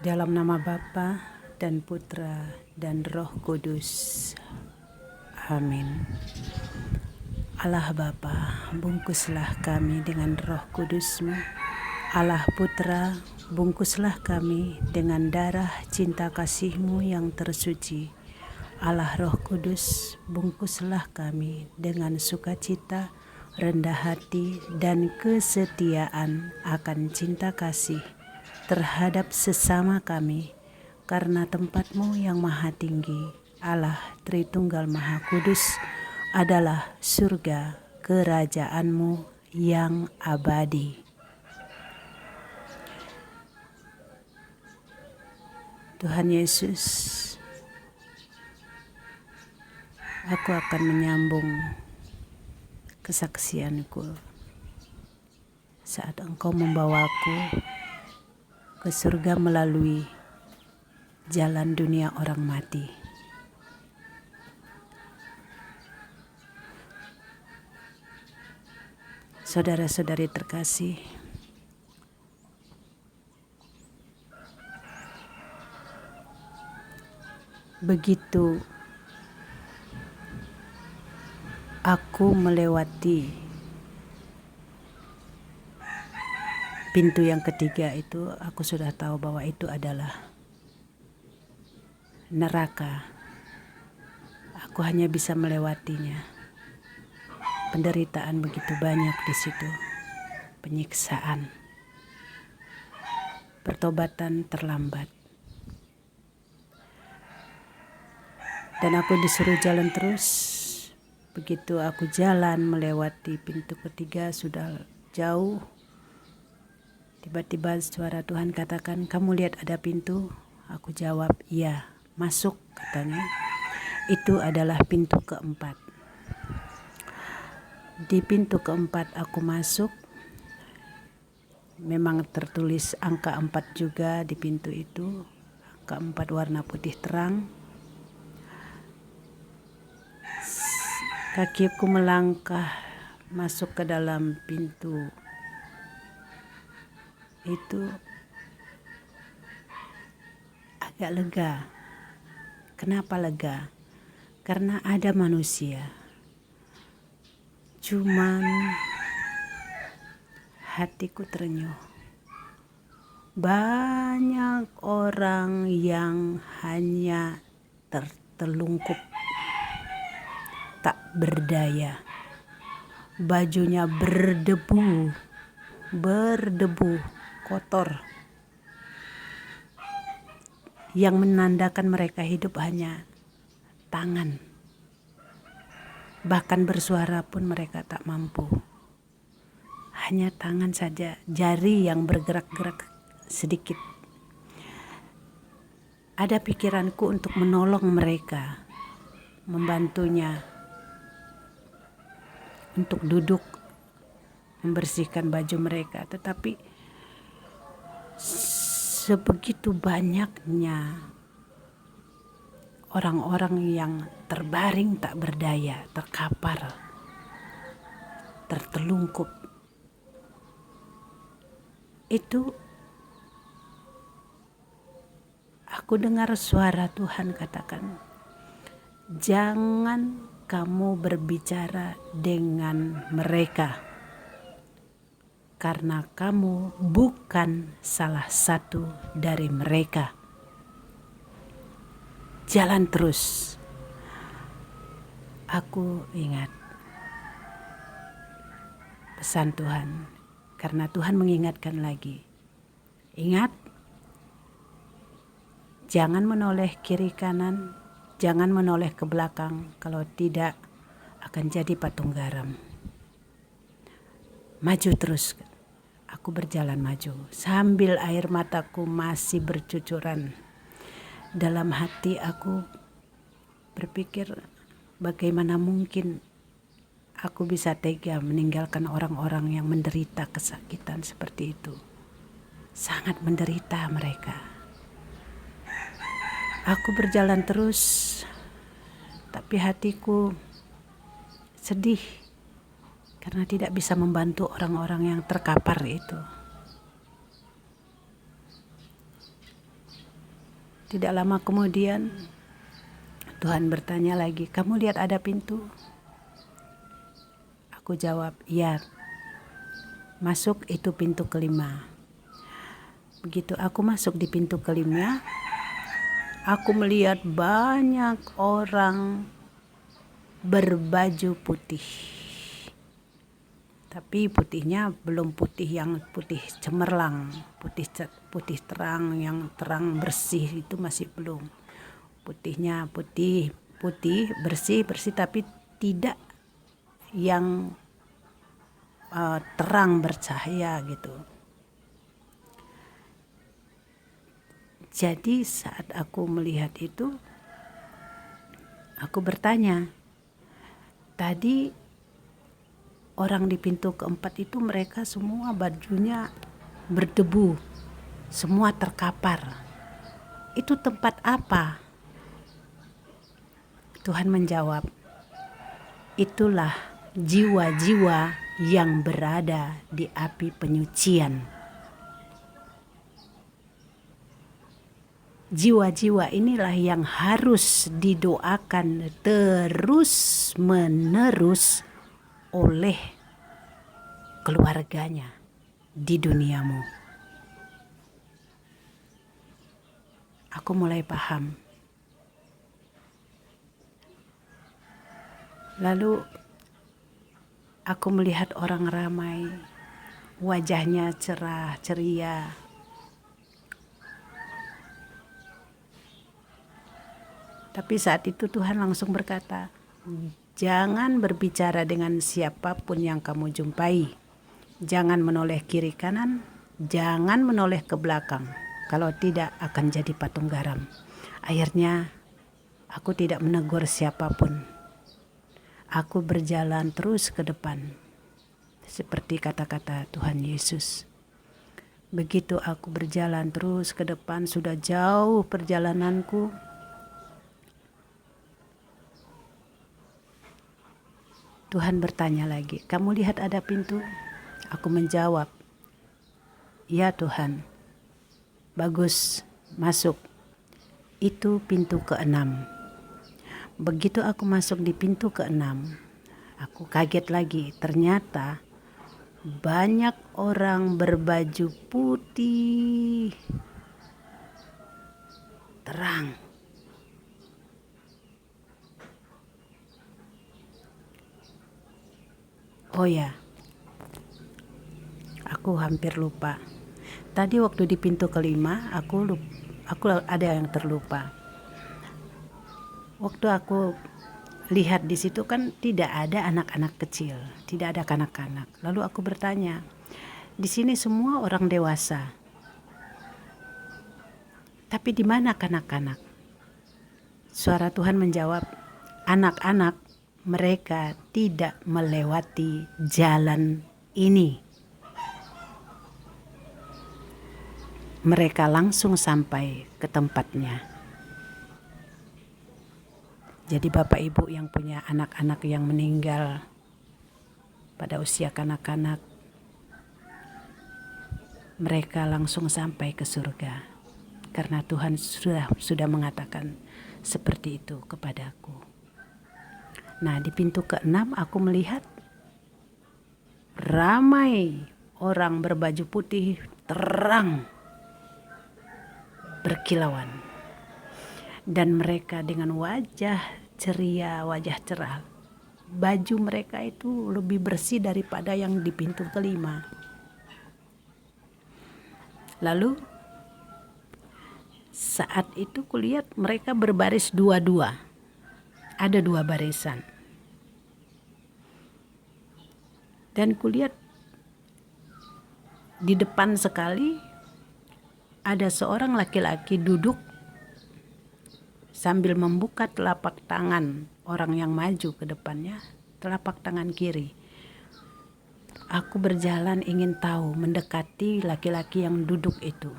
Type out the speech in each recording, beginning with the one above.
Dalam nama Bapa dan Putra dan Roh Kudus. Amin. Allah Bapa, bungkuslah kami dengan Roh Kudus-Mu. Allah Putra, bungkuslah kami dengan darah cinta kasih-Mu yang tersuci. Allah Roh Kudus, bungkuslah kami dengan sukacita, rendah hati, dan kesetiaan akan cinta kasih terhadap sesama kami, karena tempat-Mu yang maha tinggi, Allah Tritunggal Maha Kudus, adalah surga kerajaan-Mu yang abadi. Tuhan Yesus, aku akan menyambung kesaksianku saat Engkau membawaku ke surga melalui jalan dunia orang mati. Saudara-saudari terkasih, begitu aku melewati pintu yang ketiga itu, aku sudah tahu bahwa itu adalah neraka. Aku hanya bisa melewatinya. Penderitaan begitu banyak di situ, penyiksaan, pertobatan terlambat, dan aku disuruh jalan terus. Begitu aku jalan melewati pintu ketiga, sudah jauh, tiba-tiba suara Tuhan katakan, "Kamu lihat ada pintu?" Aku jawab, "Iya." "Masuk," katanya. Itu adalah pintu keempat. Di pintu keempat aku masuk. Memang tertulis angka 4 juga di pintu itu. Angka 4 warna putih terang. Kakiku melangkah masuk ke dalam pintu itu agak lega. Kenapa lega? Karena ada manusia. Cuman hatiku terenyuh. Banyak orang yang hanya tertelungkup, tak berdaya. Bajunya berdebu, kotor. Yang menandakan mereka hidup hanya tangan. Bahkan bersuara pun mereka tak mampu. Hanya tangan saja, jari yang bergerak-gerak sedikit. Ada pikiranku untuk menolong mereka, membantunya untuk duduk, membersihkan baju mereka. Tetapi sebegitu banyaknya orang-orang yang terbaring tak berdaya, terkapar, tertelungkup. Itu aku dengar suara Tuhan katakan, "Jangan kamu berbicara dengan mereka, karena kamu bukan salah satu dari mereka. Jalan terus." Aku ingat pesan Tuhan, karena Tuhan mengingatkan lagi. Ingat, jangan menoleh kiri kanan, jangan menoleh ke belakang, kalau tidak akan jadi patung garam. Maju terus. Aku berjalan maju sambil air mataku masih bercucuran. Dalam hati aku berpikir, bagaimana mungkin aku bisa tega meninggalkan orang-orang yang menderita kesakitan seperti itu. Sangat menderita mereka. Aku berjalan terus, tapi hatiku sedih karena tidak bisa membantu orang-orang yang terkapar itu. Tidak lama kemudian Tuhan bertanya lagi, kamu lihat ada pintu? Aku jawab, iya. Masuk, itu pintu kelima. Begitu aku masuk di pintu kelima, aku melihat banyak orang berbaju putih. Tapi putihnya belum putih yang putih cemerlang, putih terang, yang terang bersih itu masih belum. Putihnya putih bersih tapi tidak yang terang bercahaya gitu. Jadi saat aku melihat itu, aku bertanya, tadi orang di pintu keempat itu mereka semua bajunya berdebu, semua terkapar. Itu tempat apa? Tuhan menjawab, itulah jiwa-jiwa yang berada di api penyucian. Jiwa-jiwa inilah yang harus didoakan terus-menerus oleh keluarganya di duniamu. Aku mulai paham. Lalu aku melihat orang ramai, wajahnya cerah, ceria. Tapi saat itu Tuhan langsung berkata, jangan berbicara dengan siapapun yang kamu jumpai. Jangan menoleh kiri kanan, jangan menoleh ke belakang. Kalau tidak akan jadi patung garam. Akhirnya aku tidak menegur siapapun. Aku berjalan terus ke depan. Seperti kata-kata Tuhan Yesus. Begitu aku berjalan terus ke depan, sudah jauh perjalananku. Tuhan bertanya lagi, kamu lihat ada pintu? Aku menjawab, ya Tuhan. Bagus, masuk. Itu pintu ke-6. Begitu aku masuk di pintu ke-6, aku kaget lagi. Ternyata banyak orang berbaju putih terang. Oh ya, aku hampir lupa. Tadi waktu di pintu kelima, aku ada yang terlupa. Waktu aku lihat di situ kan tidak ada anak-anak kecil, tidak ada kanak-kanak. Lalu aku bertanya, di sini semua orang dewasa, tapi di mana kanak-kanak? Suara Tuhan menjawab, anak-anak mereka tidak melewati jalan ini. Mereka langsung sampai ke tempatnya. Jadi Bapak Ibu yang punya anak-anak yang meninggal pada usia kanak-kanak, mereka langsung sampai ke surga. Karena Tuhan sudah mengatakan seperti itu kepadaku. Nah, di pintu ke-6 aku melihat ramai orang berbaju putih terang, berkilauan. Dan mereka dengan wajah ceria, wajah cerah. Baju mereka itu lebih bersih daripada yang di pintu kelima. Lalu saat itu kulihat mereka berbaris dua-dua. Ada 2 barisan. Dan kulihat di depan sekali ada seorang laki-laki duduk sambil membuka telapak tangan orang yang maju ke depannya, telapak tangan kiri. Aku berjalan ingin tahu, mendekati laki-laki yang duduk itu.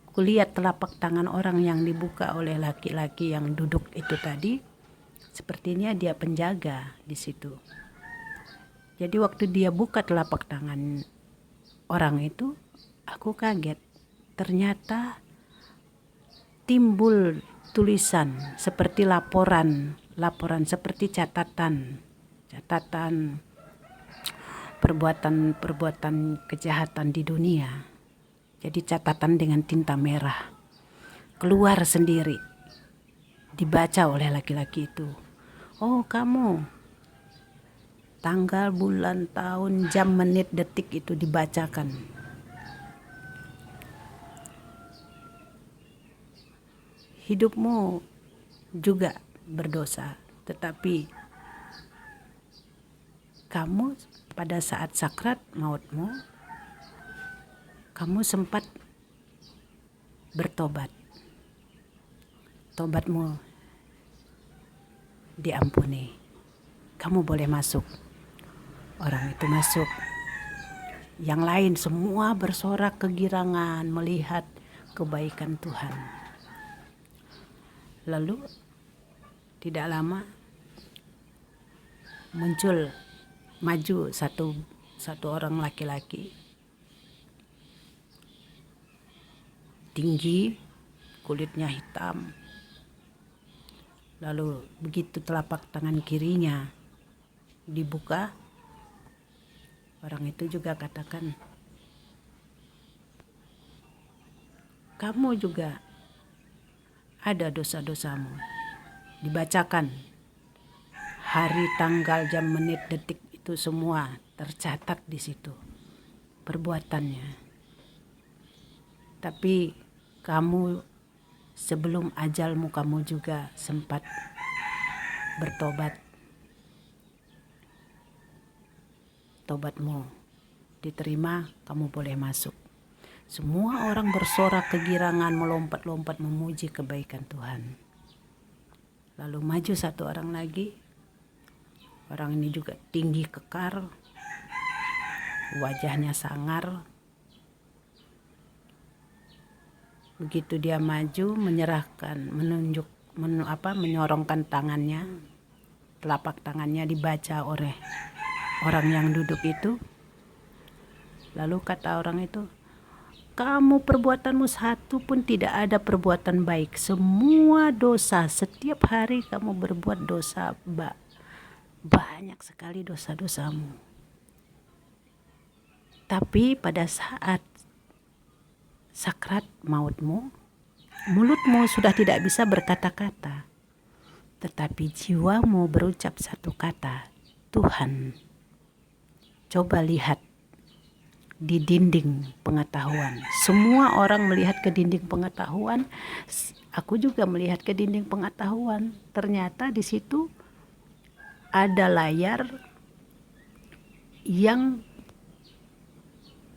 Kulihat telapak tangan orang yang dibuka oleh laki-laki yang duduk itu tadi. Sepertinya dia penjaga di situ. Jadi waktu dia buka telapak tangan orang itu, aku kaget. Ternyata timbul tulisan seperti laporan seperti catatan perbuatan kejahatan di dunia. Jadi catatan dengan tinta merah keluar sendiri, dibaca oleh laki-laki itu. Oh, kamu, tanggal, bulan, tahun, jam, menit, detik itu dibacakan. Hidupmu juga berdosa, tetapi kamu pada saat sakrat mautmu, kamu sempat bertobat. Tobatmu diampuni. Kamu boleh masuk. Orang itu masuk. Yang lain semua bersorak kegirangan melihat kebaikan Tuhan. Lalu tidak lama maju satu orang laki-laki, tinggi, kulitnya hitam. Lalu begitu telapak tangan kirinya dibuka, orang itu juga katakan, kamu juga ada dosa-dosamu. Dibacakan hari, tanggal, jam, menit, detik itu semua tercatat di situ perbuatannya. Tapi kamu sebelum ajalmu kamu juga sempat bertobat. Tobatmu diterima, kamu boleh masuk. Semua orang bersorak kegirangan, melompat-lompat memuji kebaikan Tuhan. Lalu maju satu orang lagi. Orang ini juga tinggi kekar, wajahnya sangar. Begitu dia maju, menyorongkan tangannya, telapak tangannya dibaca oleh orang yang duduk itu. Lalu kata orang itu, kamu perbuatanmu satu pun tidak ada perbuatan baik. Semua dosa, setiap hari kamu berbuat dosa, banyak sekali dosa-dosamu. Tapi pada saat sakrat mautmu, mulutmu sudah tidak bisa berkata-kata, tetapi jiwamu berucap satu kata, Tuhan. Coba lihat di dinding pengetahuan. Semua orang melihat ke dinding pengetahuan, aku juga melihat ke dinding pengetahuan. Ternyata di situ ada layar yang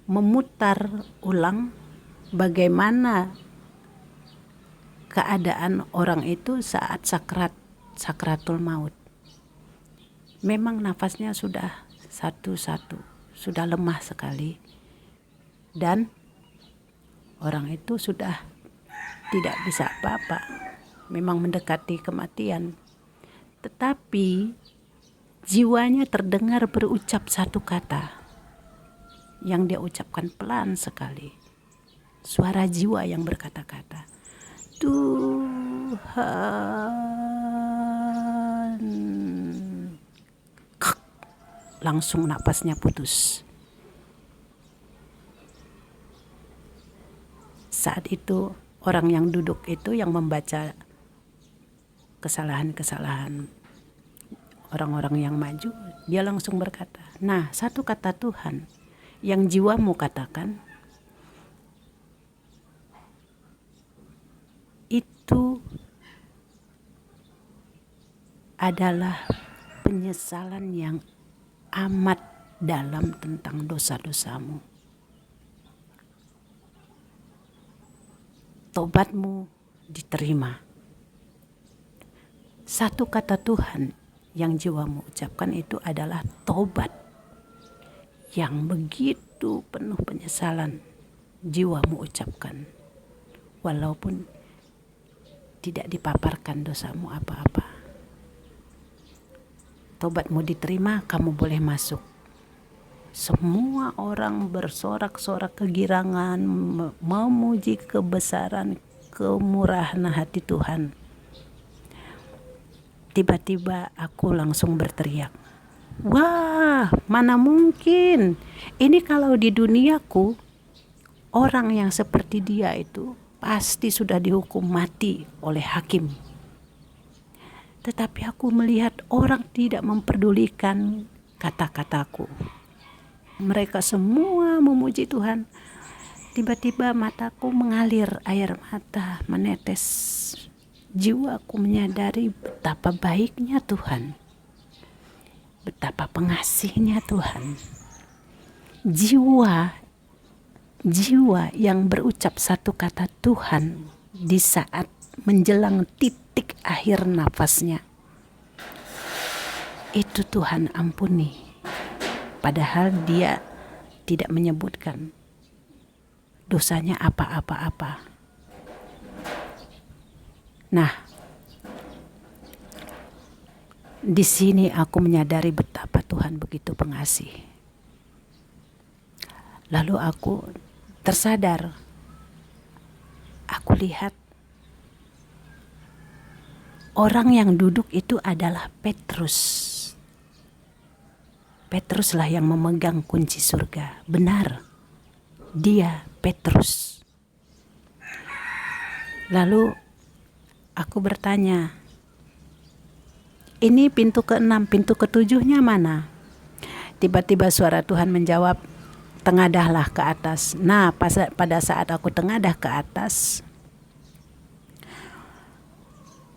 memutar ulang bagaimana keadaan orang itu saat sakratul maut. Memang nafasnya sudah satu-satu, sudah lemah sekali, dan orang itu sudah tidak bisa apa-apa, memang mendekati kematian. Tetapi jiwanya terdengar berucap satu kata yang dia ucapkan pelan sekali. Suara jiwa yang berkata-kata, Tuhan. Langsung napasnya putus. Saat itu orang yang duduk itu yang membaca kesalahan-kesalahan orang-orang yang maju, dia langsung berkata, nah, satu kata Tuhan yang jiwamu katakan itu adalah penyesalan yang amat dalam tentang dosa-dosamu. Tobatmu diterima. Satu kata Tuhan yang jiwamu ucapkan itu adalah tobat, yang begitu penuh penyesalan jiwamu ucapkan, walaupun tidak dipaparkan dosamu apa-apa. Tobatmu diterima, kamu boleh masuk. Semua orang bersorak-sorak kegirangan, memuji kebesaran kemurahan hati Tuhan. Tiba-tiba aku langsung berteriak, wah, mana mungkin, ini kalau di duniaku orang yang seperti dia itu pasti sudah dihukum mati oleh hakim. Tetapi aku melihat orang tidak memperdulikan kata-kataku. Mereka semua memuji Tuhan. Tiba-tiba mataku mengalir air mata menetes. Jiwaku menyadari betapa baiknya Tuhan. Betapa pengasihnya Tuhan. Jiwa yang berucap satu kata Tuhan di saat menjelang titik akhir nafasnya, itu Tuhan ampuni. Padahal dia tidak menyebutkan dosanya apa-apa. Nah, di sini aku menyadari betapa Tuhan begitu pengasih. Lalu aku tersadar, aku lihat orang yang duduk itu adalah Petrus. Petruslah yang memegang kunci surga. Benar, dia Petrus. Lalu aku bertanya, ini pintu ke-6, pintu ke-7-nya mana? Tiba-tiba suara Tuhan menjawab, tengadahlah ke atas. Nah, pada saat aku tengadah ke atas,